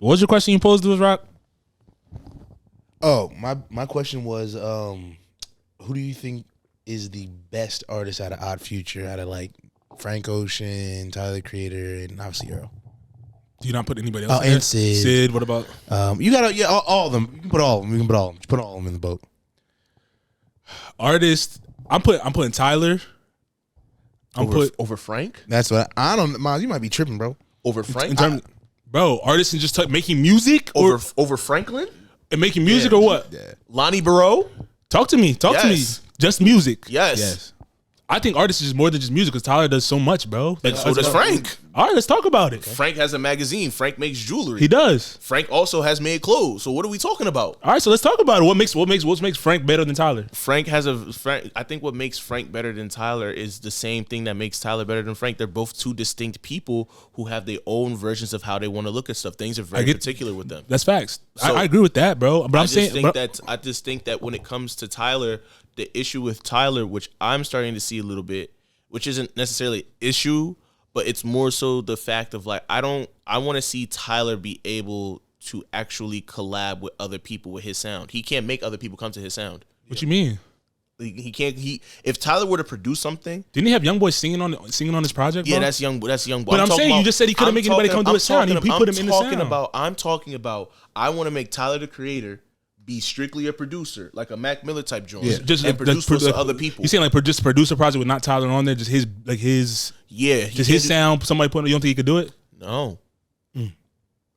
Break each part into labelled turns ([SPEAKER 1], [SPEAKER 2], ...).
[SPEAKER 1] What was your question you posed to us, Rock?
[SPEAKER 2] Oh, my question was, who do you think is the best artist out of Odd Future, out of like Frank Ocean, Tyler the Creator, and obviously Earl?
[SPEAKER 1] Do you not put anybody else?
[SPEAKER 2] Oh, and Sid.
[SPEAKER 1] Sid. What about?
[SPEAKER 2] You gotta all of them. You can put all of them. You can put all of them. Put all of them in the boat.
[SPEAKER 1] Artist. I'm putting Tyler.
[SPEAKER 3] Over Frank.
[SPEAKER 2] That's what I don't. Miles, you might be tripping, bro.
[SPEAKER 3] Over Frank.
[SPEAKER 1] Bro, artists and just making music
[SPEAKER 3] over Franklin
[SPEAKER 1] and making music or what?
[SPEAKER 2] Yeah.
[SPEAKER 3] Lonnie Barreau.
[SPEAKER 1] Talk to me. To me. Just music.
[SPEAKER 3] Yes.
[SPEAKER 1] I think artists is more than just music because Tyler does so much, bro.
[SPEAKER 3] And so does Frank.
[SPEAKER 1] All right, let's talk about it.
[SPEAKER 3] Frank has a magazine. Frank makes jewelry.
[SPEAKER 1] He does.
[SPEAKER 3] Frank also has made clothes. So what are we talking about?
[SPEAKER 1] All right, so let's talk about it. What makes Frank better than Tyler?
[SPEAKER 3] I think what makes Frank better than Tyler is the same thing that makes Tyler better than Frank. They're both two distinct people who have their own versions of how they want to look at stuff. Things are very particular with them.
[SPEAKER 1] That's facts.
[SPEAKER 3] So,
[SPEAKER 1] I agree with that, bro. But I
[SPEAKER 3] just think that when it comes to Tyler, the issue with Tyler, which I'm starting to see a little bit, which isn't necessarily an issue, but it's more so the fact of like I want to see Tyler be able to actually collab with other people with his sound. He can't make other people come to his sound.
[SPEAKER 1] What you mean?
[SPEAKER 3] He can't. If Tyler were to produce something,
[SPEAKER 1] didn't he have YoungBoy singing on his project? Bro?
[SPEAKER 3] Yeah, that's young. That's YoungBoy.
[SPEAKER 1] But I'm saying you just said he couldn't make anybody come to his sound. He put him in the sound.
[SPEAKER 3] I'm talking about. I want to make Tyler the Creator be strictly a producer, like a Mac Miller type joint, and produce for other people.
[SPEAKER 1] You saying like just producer project with not Tyler on there, just his his sound. Somebody put. You don't think he could do it?
[SPEAKER 3] No.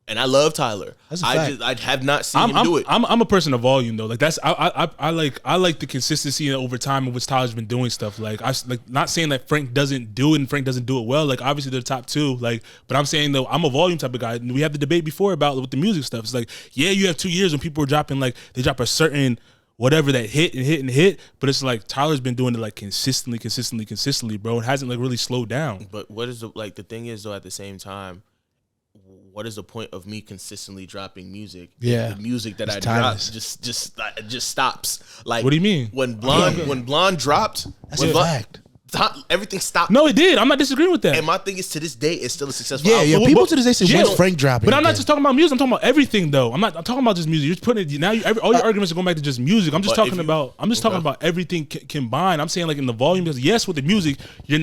[SPEAKER 3] And I love Tyler. I have not seen him do it.
[SPEAKER 1] I'm a person of volume though. Like that's I like the consistency over time in which Tyler's been doing stuff. Like not saying that Frank doesn't do it and Frank doesn't do it well. Like obviously they're top two. Like, but I'm saying though I'm a volume type of guy. We had the debate before about with the music stuff. It's like you have 2 years when people were dropping like they drop a certain whatever that hit, but it's like Tyler's been doing it like consistently, bro. It hasn't like really slowed down.
[SPEAKER 3] But what is the thing is though at the same time. What is the point of me consistently dropping music?
[SPEAKER 2] Yeah,
[SPEAKER 3] the music that I drop just stops. Like,
[SPEAKER 1] what do you mean?
[SPEAKER 3] When Blonde dropped,
[SPEAKER 2] that's a fact.
[SPEAKER 3] Everything stopped.
[SPEAKER 1] No, it did. I'm not disagreeing with that.
[SPEAKER 3] And my thing is, to this day, it's still a successful album.
[SPEAKER 2] Yeah. People to this day say, when's Frank dropping?
[SPEAKER 1] But I'm not just talking about music. I'm talking about everything, though. I'm talking about just music. You're just putting it now. All your arguments are going back to just music. I'm just talking about everything combined. I'm saying like in the volume. Yes, with the music,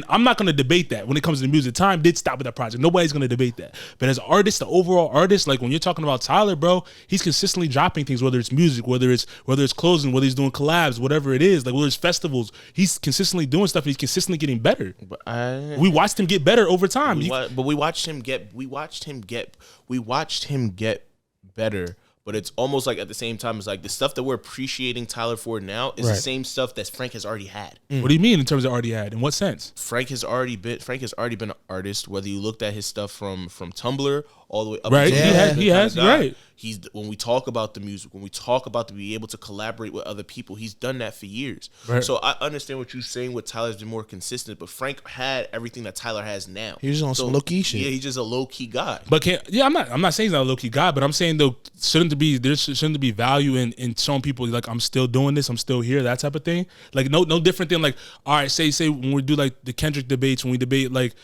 [SPEAKER 1] I'm not going to debate that when it comes to the music. Time did stop with that project. Nobody's going to debate that. But as an artist, the overall artist, like when you're talking about Tyler, bro, he's consistently dropping things. Whether it's music, whether it's closing, whether he's doing collabs, whatever it is, like whether it's festivals, he's consistently doing stuff. And he's consistently getting better.
[SPEAKER 3] But
[SPEAKER 1] we watched him get better over time.
[SPEAKER 3] We watched him get better. But it's almost like at the same time, it's like the stuff that we're appreciating Tyler for now is the same stuff that Frank has already had.
[SPEAKER 1] What do you mean in terms of already had? In what sense?
[SPEAKER 3] Frank has already been an artist. Whether you looked at his stuff from Tumblr all the way up,
[SPEAKER 1] right? He has. Right.
[SPEAKER 3] When we talk about the music, when we talk about to be able to collaborate with other people, he's done that for years. Right. So I understand what you're saying. With Tyler's been more consistent, but Frank had everything that Tyler has now.
[SPEAKER 2] He's on some low key shit.
[SPEAKER 3] Yeah, he's just a low key guy.
[SPEAKER 1] But I'm not saying he's not a low key guy, but I'm saying though shouldn't there be value in showing people like I'm still doing this, I'm still here, that type of thing. Like no different than like all right, say when we do like the Kendrick debates, when we debate like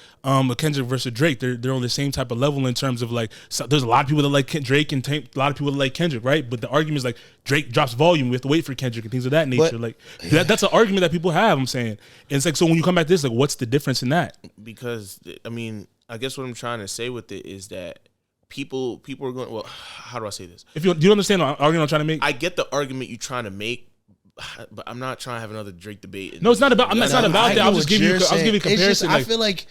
[SPEAKER 1] Kendrick versus Drake, they're on the same type of level in terms of like there's a lot of people that like Drake and a lot of people that like Kendrick, right? But the argument is like Drake drops volume, we have to wait for Kendrick and things of that nature. That's an argument that people have. I'm saying, and it's like so when you come back to this, like what's the difference in that?
[SPEAKER 3] Because I mean, I guess what I'm trying to say with it is that people are going. Well, how do I say this?
[SPEAKER 1] Do you understand the argument I'm trying to make?
[SPEAKER 3] I get the argument you're trying to make, but I'm not trying to have another Drake debate.
[SPEAKER 1] No, it's not about. It's not about that. I was giving you a comparison.
[SPEAKER 2] I feel like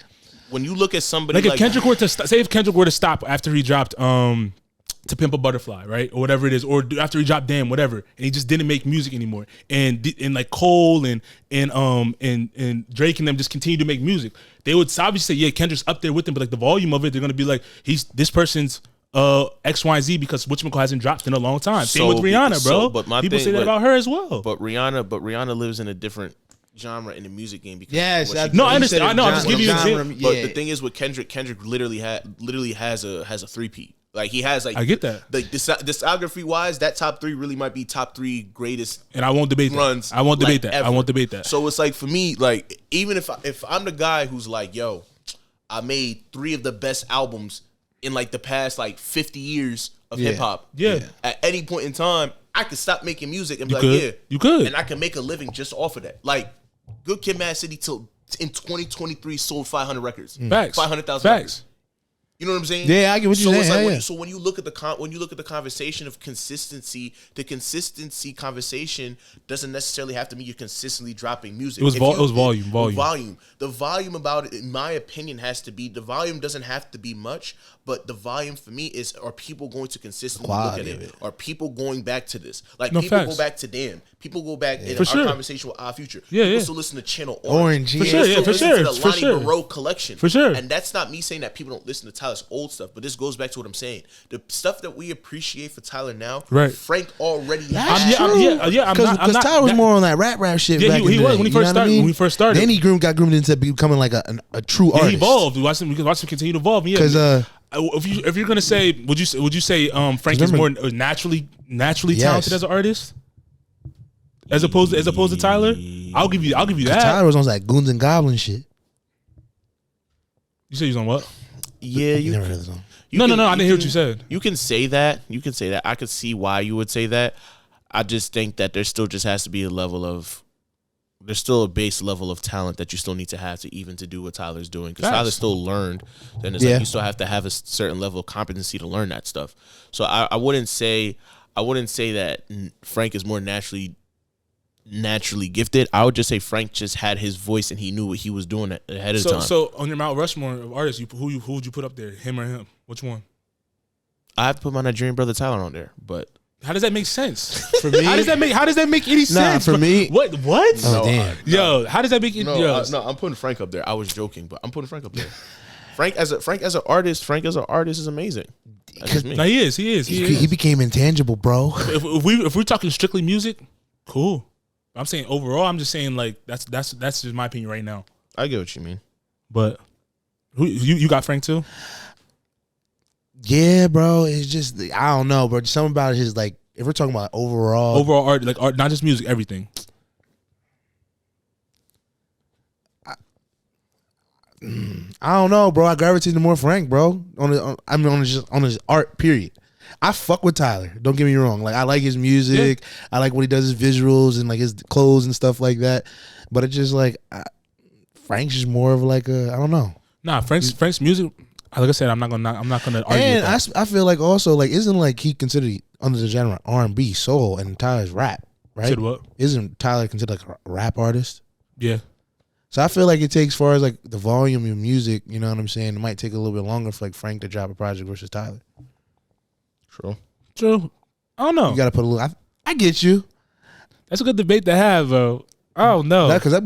[SPEAKER 3] when you look at somebody
[SPEAKER 1] like if Kendrick were to say if Kendrick were to stop after he dropped To Pimp a Butterfly, right, or whatever it is, or after he dropped Damn, whatever, and he just didn't make music anymore, and like Cole and Drake and them just continue to make music, they would obviously say, yeah, Kendrick's up there with them, but like the volume of it, they're gonna be like, he's this person's X, Y, and Z because whatchamacallit hasn't dropped in a long time. Same with Rihanna, bro. But people say that about her as well.
[SPEAKER 3] But Rihanna lives in a different genre in the music game because
[SPEAKER 1] I understand. I know. I'm just giving you an example.
[SPEAKER 3] But the thing is with Kendrick literally has a 3-peat. Like he has like
[SPEAKER 1] I get that.
[SPEAKER 3] The discography wise, that top 3 really might be top 3 greatest.
[SPEAKER 1] And I won't debate
[SPEAKER 3] runs.
[SPEAKER 1] That. I won't debate
[SPEAKER 3] like
[SPEAKER 1] that.
[SPEAKER 3] Ever.
[SPEAKER 1] I won't debate that.
[SPEAKER 3] So it's like for me, like even if I'm the guy who's like, yo, I made 3 of the best albums in like the past like 50 years of hip hop.
[SPEAKER 1] Yeah.
[SPEAKER 3] At any point in time, I could stop making music and be
[SPEAKER 1] You
[SPEAKER 3] like,
[SPEAKER 1] could.
[SPEAKER 3] yeah,
[SPEAKER 1] You could.
[SPEAKER 3] and I can make a living just off of that. Like Good Kid, Mad City till in 2023 sold 500 records.
[SPEAKER 1] Facts.
[SPEAKER 3] 500,000
[SPEAKER 1] Facts.
[SPEAKER 3] records. You know what I'm saying?
[SPEAKER 2] Yeah, I get what you're saying.
[SPEAKER 3] It's like
[SPEAKER 2] Yeah.
[SPEAKER 3] so when you look at the conversation of consistency, the consistency conversation doesn't necessarily have to mean you're consistently dropping music.
[SPEAKER 1] It was volume.
[SPEAKER 3] The volume about it, in my opinion, has to be, the volume doesn't have to be much, but the volume for me is, are people going to consistently look at
[SPEAKER 2] Quality
[SPEAKER 3] it?
[SPEAKER 2] of it.
[SPEAKER 3] Are people going back to this? Like
[SPEAKER 1] No,
[SPEAKER 3] people
[SPEAKER 1] facts.
[SPEAKER 3] go back to Damn. People go back in
[SPEAKER 1] For
[SPEAKER 3] our
[SPEAKER 1] sure.
[SPEAKER 3] conversation with Our Future.
[SPEAKER 1] Yeah,
[SPEAKER 3] people
[SPEAKER 1] yeah.
[SPEAKER 3] still listen to Channel
[SPEAKER 2] Orange,
[SPEAKER 3] People
[SPEAKER 2] yeah.
[SPEAKER 1] For sure,
[SPEAKER 3] still
[SPEAKER 1] yeah, for
[SPEAKER 3] listen
[SPEAKER 1] sure,
[SPEAKER 3] to the
[SPEAKER 1] for
[SPEAKER 3] Lonnie
[SPEAKER 1] sure.
[SPEAKER 3] Barreau collection.
[SPEAKER 1] For sure.
[SPEAKER 3] And that's not me saying that people don't listen to Tyler's old stuff, but this goes back to what I'm saying. The stuff that we appreciate for Tyler now,
[SPEAKER 1] Right.
[SPEAKER 3] Frank already
[SPEAKER 2] That's
[SPEAKER 3] has.
[SPEAKER 2] true.
[SPEAKER 1] I'm
[SPEAKER 2] Because
[SPEAKER 1] not-
[SPEAKER 2] Tyler was
[SPEAKER 1] that-
[SPEAKER 2] more on that rap shit.
[SPEAKER 1] Yeah,
[SPEAKER 2] back
[SPEAKER 1] he
[SPEAKER 2] in the
[SPEAKER 1] was
[SPEAKER 2] day,
[SPEAKER 1] when he
[SPEAKER 2] you know
[SPEAKER 1] first
[SPEAKER 2] what I
[SPEAKER 1] started.
[SPEAKER 2] mean?
[SPEAKER 1] When he first started.
[SPEAKER 2] Then he got groomed into becoming like a true
[SPEAKER 1] Yeah,
[SPEAKER 2] artist.
[SPEAKER 1] he evolved. Watch him continue to evolve. Yeah.
[SPEAKER 2] Because
[SPEAKER 1] if you're gonna say, would you say Frank is more naturally
[SPEAKER 2] Yes.
[SPEAKER 1] talented as an artist, as opposed to Tyler? I'll give you that.
[SPEAKER 2] Tyler was on like Goons and Goblins shit.
[SPEAKER 1] You said he was on what?
[SPEAKER 3] Yeah,
[SPEAKER 2] You never heard the song.
[SPEAKER 1] No, I didn't hear what you said.
[SPEAKER 3] You can say that. I could see why you would say that. I just think that there still just has to be there's still a base level of talent that you still need to have to even to do what Tyler's doing. Because
[SPEAKER 1] Facts.
[SPEAKER 3] Tyler still learned. Then it's
[SPEAKER 2] Yeah.
[SPEAKER 3] like you still have to have a certain level of competency to learn that stuff. So I wouldn't say that Frank is more naturally gifted. I would just say Frank just had his voice and he knew what he was doing ahead of time.
[SPEAKER 1] So on your Mount Rushmore of artists, who would you put up there? Him or him? Which one?
[SPEAKER 3] I have to put my Nigerian brother Tyler on there, but
[SPEAKER 1] How does that make sense?
[SPEAKER 2] For me,
[SPEAKER 1] How does that make any sense?
[SPEAKER 2] for me-
[SPEAKER 1] What?
[SPEAKER 2] Oh, damn.
[SPEAKER 1] Yo, how does that make it? Yo,
[SPEAKER 3] I'm putting Frank up there. I was joking, but I'm putting Frank up there. Frank as an artist is amazing. That's just me.
[SPEAKER 1] no, he is.
[SPEAKER 2] he became intangible, bro.
[SPEAKER 1] If we're talking strictly music, cool. I'm saying overall, I'm just saying like that's just my opinion right now.
[SPEAKER 3] I get what you mean.
[SPEAKER 1] But who you got Frank too?
[SPEAKER 2] Yeah, bro. It's just I don't know, bro. Just something about it is like if we're talking about overall
[SPEAKER 1] Art, like art, not just music, everything.
[SPEAKER 2] I don't know, bro. I gravitate to more Frank, bro. On his art. Period. I fuck with Tyler. Don't get me wrong. Like I like his music. Yeah. I like what he does, his visuals and like his clothes and stuff like that. But it's just like Frank's just more of like a I don't know.
[SPEAKER 1] Nah, Frank's music. Like I said, I'm not gonna argue.
[SPEAKER 2] And
[SPEAKER 1] with that.
[SPEAKER 2] I feel like also like isn't like he considered under the genre R&B, soul, and Tyler's rap, right?
[SPEAKER 1] Said what?
[SPEAKER 2] Isn't Tyler considered like a rap artist?
[SPEAKER 1] Yeah.
[SPEAKER 2] So I feel like it takes, as far as like the volume of music, you know what I'm saying? It might take a little bit longer for like Frank to drop a project versus Tyler.
[SPEAKER 1] True. I don't know.
[SPEAKER 2] You got to put a little. I get you.
[SPEAKER 1] That's a good debate to have, though. I don't know.
[SPEAKER 2] Because that